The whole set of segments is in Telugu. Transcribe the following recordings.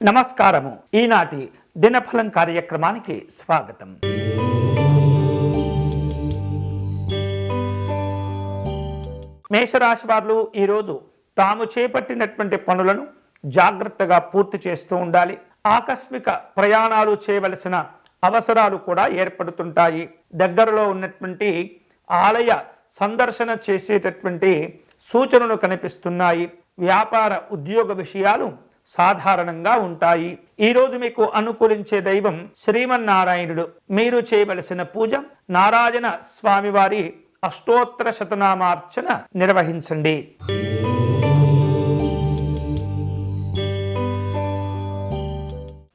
నమస్కారము. ఈనాటి దినఫలం కార్యక్రమానికి స్వాగతం. మేషరాశి వారు ఈరోజు తాము చేపట్టినటువంటి పనులను జాగ్రత్తగా పూర్తి చేస్తూ ఉండాలి. ఆకస్మిక ప్రయాణాలు చేయవలసిన అవసరాలు కూడా ఏర్పడుతుంటాయి. దగ్గరలో ఉన్నటువంటి ఆలయ సందర్శన చేసేటటువంటి సూచనలు కనిపిస్తున్నాయి. వ్యాపార ఉద్యోగ విషయాలు సాధారణంగా ఉంటాయి. ఈరోజు మీకు అనుకూలించే దైవం శ్రీమన్నారాయణుడు. మీరు చేయవలసిన పూజ నారాయణ స్వామివారి అష్టోత్తర శతనామార్చన నిర్వహించండి.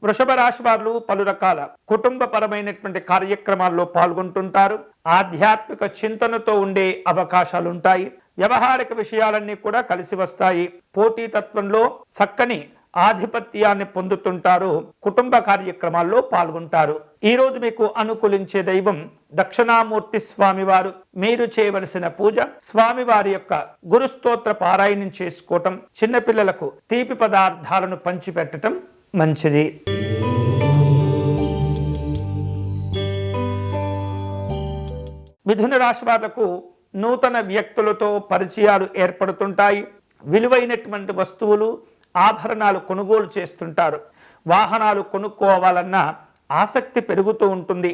వృషభ రాశి వారు పలు రకాల కుటుంబపరమైనటువంటి కార్యక్రమాల్లో పాల్గొంటుంటారు. ఆధ్యాత్మిక చింతనతో ఉండే అవకాశాలుంటాయి. వ్యవహారిక విషయాలన్నీ కూడా కలిసి వస్తాయి. పోటీతత్వంలో చక్కని ఆధిపత్యాన్ని పొందుతుంటారు. కుటుంబ కార్యక్రమాల్లో పాల్గొంటారు. ఈ రోజు మీకు అనుకూలించే దైవం దక్షిణామూర్తి స్వామివారు. మీరు చేయవలసిన పూజ స్వామివారి యొక్క గురుస్తోత్ర పారాయణం చేసుకోవటం, చిన్నపిల్లలకు తీపి పదార్థాలను పంచిపెట్టడం మంచిది. మిథున రాశి వాళ్లకు నూతన వ్యక్తులతో పరిచయాలు ఏర్పడుతుంటాయి. విలువైనటువంటి వస్తువులు ఆభరణాలు కొనుగోలు చేస్తుంటారు. వాహనాలు కొనుక్కోవాలన్న ఆసక్తి పెరుగుతూ ఉంటుంది.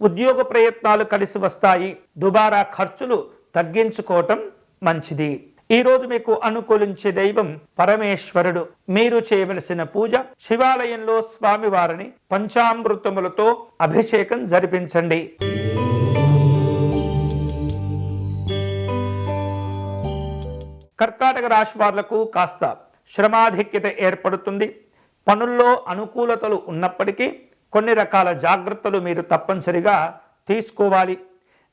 ఉద్యోగ ప్రయత్నాలు కలిసి వస్తాయి. దుబారా ఖర్చులు తగ్గించుకోవటం మంచిది. ఈరోజు మీకు అనుకూలించే దైవం పరమేశ్వరుడు. మీరు చేయవలసిన పూజ శివాలయంలో స్వామివారిని పంచామృతములతో అభిషేకం జరిపించండి. కర్కాటక రాశి వాళ్లకు కాస్త శ్రమాధిక్యత ఏర్పడుతుంది. పనుల్లో అనుకూలతలు ఉన్నప్పటికీ కొన్ని రకాల జాగ్రత్తలు మీరు తప్పనిసరిగా తీసుకోవాలి.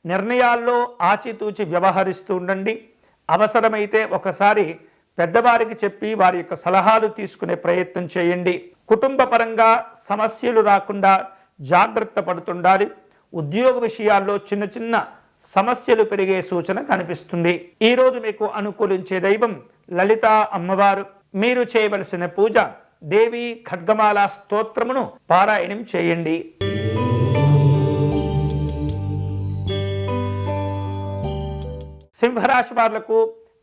నిర్ణయాల్లో ఆచితూచి వ్యవహరిస్తూ ఉండండి. అవసరమైతే ఒకసారి పెద్దవారికి చెప్పి వారి యొక్క సలహాలు తీసుకునే ప్రయత్నం చేయండి. కుటుంబ పరంగా సమస్యలు రాకుండా జాగ్రత్త పడుతుండాలి. ఉద్యోగ విషయాల్లో చిన్న చిన్న సమస్యలు పెరిగే సూచన కనిపిస్తుంది. ఈరోజు మీకు అనుకూలించే దైవం లలితా అమ్మవారు. మీరు చేయవలసిన పూజ దేవి ఖడ్గమాల స్తోత్రమును పారాయణం చేయండి. సింహరాశి వాళ్లకు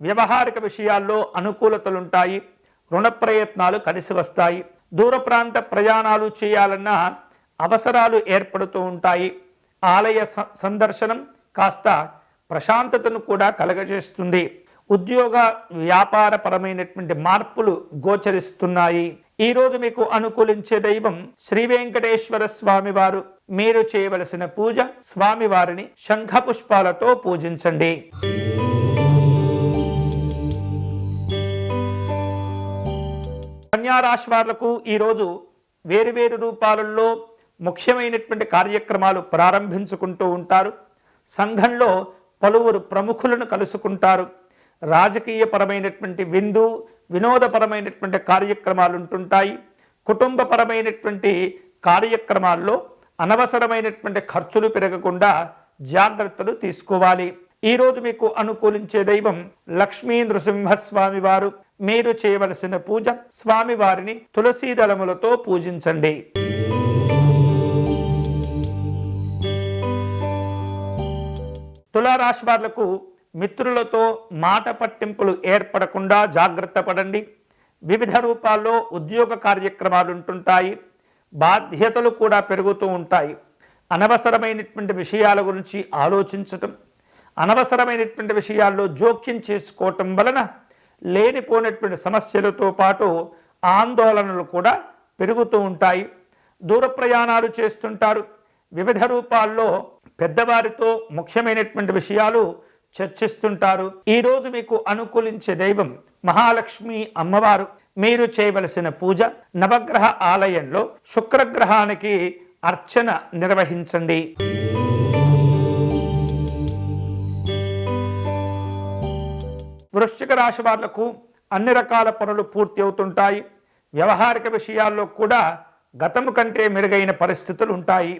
వ్యవహారిక విషయాల్లో అనుకూలతలుంటాయి. రుణ ప్రయత్నాలు కలిసి వస్తాయి. దూర ప్రాంత ప్రయాణాలు చేయాలన్న అవసరాలు ఏర్పడుతూ ఉంటాయి. ఆలయ సందర్శనం కాస్త ప్రశాంతతను కూడా కలగజేస్తుంది. ఉద్యోగ వ్యాపార పరమైనటువంటి మార్పులు గోచరిస్తున్నాయి. ఈరోజు మీకు అనుకూలించే దైవం శ్రీ వెంకటేశ్వర స్వామివారు. మీరు చేయవలసిన పూజ స్వామివారిని శంఖ పుష్పాలతో పూజించండి. కన్యా రాశి వాళ్లకు ఈరోజు వేరువేరు రూపాలలో ముఖ్యమైనటువంటి కార్యక్రమాలు ప్రారంభించుకుంటూ ఉంటారు. సంఘంలో పలువురు ప్రముఖులను కలుసుకుంటారు. రాజకీయపరమైనటువంటి వినోదపరమైనటువంటి కార్యక్రమాలు ఉంటుంటాయి. కుటుంబపరమైనటువంటి కార్యక్రమాల్లో అనవసరమైనటువంటి ఖర్చులు పెరగకుండా జాగ్రత్తలు తీసుకోవాలి. ఈరోజు మీకు అనుకూలించే దైవం లక్ష్మీ నృసింహస్వామి వారు. మీరు చేయవలసిన పూజ స్వామివారిని తులసీ దళములతో పూజించండి. తులారాశి వాళ్లకు మిత్రులతో మాట పట్టింపులు ఏర్పడకుండా జాగ్రత్త పడండి. వివిధ రూపాల్లో ఉద్యోగ కార్యక్రమాలు ఉంటుంటాయి. బాధ్యతలు కూడా పెరుగుతూ ఉంటాయి. అనవసరమైనటువంటి విషయాల గురించి ఆలోచించటం, అనవసరమైనటువంటి విషయాల్లో జోక్యం చేసుకోవటం వలన లేనిపోయినటువంటి సమస్యలతో పాటు ఆందోళనలు కూడా పెరుగుతూ ఉంటాయి. దూర ప్రయాణాలు చేస్తుంటారు. వివిధ రూపాల్లో పెద్దవారితో ముఖ్యమైనటువంటి విషయాలు చర్చిస్తుంటారు. ఈరోజు మీకు అనుకూలించే దైవం మహాలక్ష్మి అమ్మవారు. మీరు చేయవలసిన పూజ నవగ్రహ ఆలయంలో శుక్రగ్రహానికి అర్చన నిర్వహించండి. వృశ్చిక రాశి వాళ్లకు అన్ని రకాల పనులు పూర్తి అవుతుంటాయి. వ్యవహారిక విషయాల్లో కూడా గతము కంటే మెరుగైన పరిస్థితులు ఉంటాయి.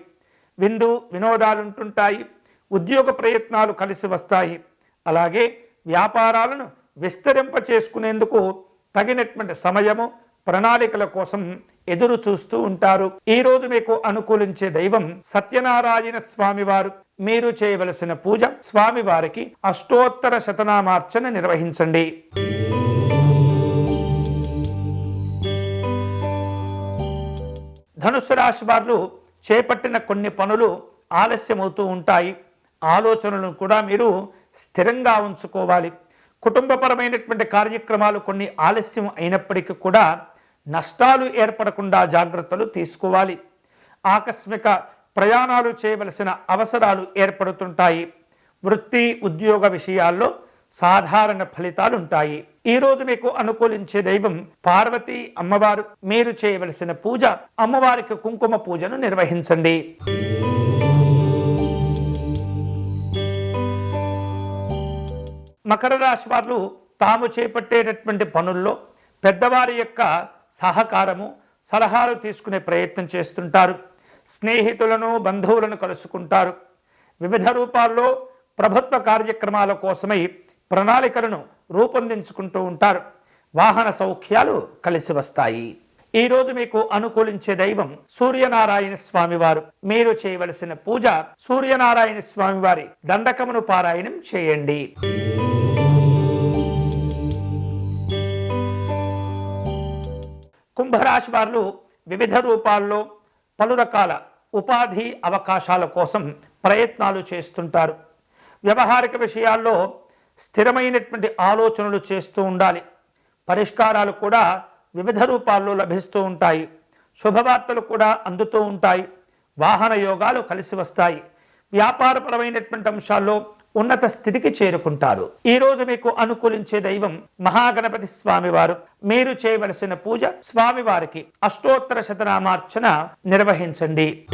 వినోదాలుంటుంటాయి. ఉద్యోగ ప్రయత్నాలు కలిసి వస్తాయి. అలాగే వ్యాపారాలను విస్తరింప చేసుకునేందుకు తగినటువంటి సమయము ప్రణాళికల కోసం ఎదురు చూస్తూ ఉంటారు. ఈ రోజు మీకు అనుకూలించే దైవం సత్యనారాయణ స్వామివారు. మీరు చేయవలసిన పూజ స్వామివారికి అష్టోత్తర శతనామార్చన నిర్వహించండి. ధనుస్సు రాశి వారు చేపట్టిన కొన్ని పనులు ఆలస్యమవుతూ ఉంటాయి. ఆలోచనలను కూడా మీరు స్థిరంగా ఉంచుకోవాలి. కుటుంబపరమైనటువంటి కార్యక్రమాలు కొన్ని ఆలస్యం అయినప్పటికీ కూడా నష్టాలు ఏర్పడకుండా జాగ్రత్తలు తీసుకోవాలి. ఆకస్మిక ప్రయాణాలు చేయవలసిన అవసరాలు ఏర్పడుతుంటాయి. వృత్తి ఉద్యోగ విషయాల్లో సాధారణ ఫలితాలు ఉంటాయి. ఈరోజు మీకు అనుకూలించే దైవం పార్వతీ అమ్మవారు. మీరు చేయవలసిన పూజ అమ్మవారికి కుంకుమ పూజను నిర్వహించండి. మకర రాశి వారు తాము చేపట్టేటటువంటి పనుల్లో పెద్దవారి యొక్క సహకారము సలహాలు తీసుకునే ప్రయత్నం చేస్తుంటారు. స్నేహితులను బంధువులను కలుసుకుంటారు. వివిధ రూపాల్లో ప్రభుత్వ కార్యక్రమాల కోసమై ప్రణాళికలను రూపొందించుకుంటూ ఉంటారు. వాహన సౌఖ్యాలు కలిసి వస్తాయి. ఈరోజు మీకు అనుకూలించే దైవం సూర్యనారాయణ స్వామివారు. మీరు చేయవలసిన పూజ సూర్యనారాయణ స్వామివారి దండకమును పారాయణం చేయండి. కుంభరాశి వారు వివిధ రూపాల్లో పలు రకాల ఉపాధి అవకాశాల కోసం ప్రయత్నాలు చేస్తుంటారు. వ్యవహారిక విషయాల్లో స్థిరమైనటువంటి ఆలోచనలు చేస్తూ ఉండాలి. పరిష్కారాలు కూడా వివిధ రూపాల్లో లభిస్తూ ఉంటాయి. శుభవార్తలు కూడా అందుతూ ఉంటాయి. వాహన యోగాలు కలిసి వస్తాయి. వ్యాపారపరమైనటువంటి అంశాల్లో ఉన్నత స్థితికి చేరుకుంటారు. ఈరోజు మీకు అనుకూలించే దైవం మహాగణపతి స్వామివారు. మీరు చేయవలసిన పూజ స్వామివారికి అష్టోత్తర శతనామార్చన నిర్వహించండి.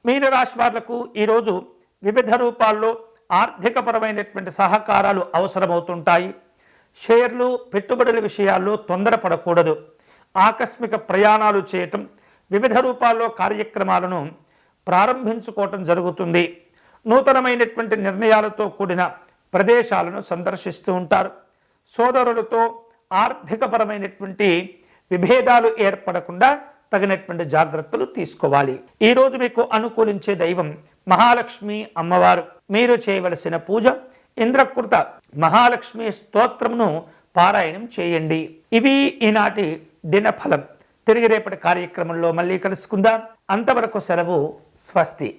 మీనరాశి వాళ్లకు ఈరోజు వివిధ రూపాల్లో ఆర్థికపరమైనటువంటి సహకారాలు అవసరమవుతుంటాయి. షేర్లు పెట్టుబడుల విషయాల్లో తొందరపడకూడదు. ఆకస్మిక ప్రయాణాలు చేయటం, వివిధ రూపాల్లో కార్యక్రమాలను ప్రారంభించుకోవటం జరుగుతుంది. నూతనమైనటువంటి నిర్ణయాలతో కూడిన ప్రదేశాలను సందర్శిస్తూ ఉంటారు. సోదరులతో ఆర్థికపరమైనటువంటి విభేదాలు ఏర్పడకుండా తగినటువంటి జాగ్రత్తలు తీసుకోవాలి. ఈరోజు మీకు అనుకూలించే దైవం మహాలక్ష్మి అమ్మవారు. మీరు చేయవలసిన పూజ ఇంద్రకృత మహాలక్ష్మి స్తోత్రమును పారాయణం చేయండి. ఇవి ఈనాటి దినఫలం. తిరిగి రేపటి కార్యక్రమంలో మళ్ళీ కలుసుకుందాం. అంతవరకు సెలవు. స్వస్తి.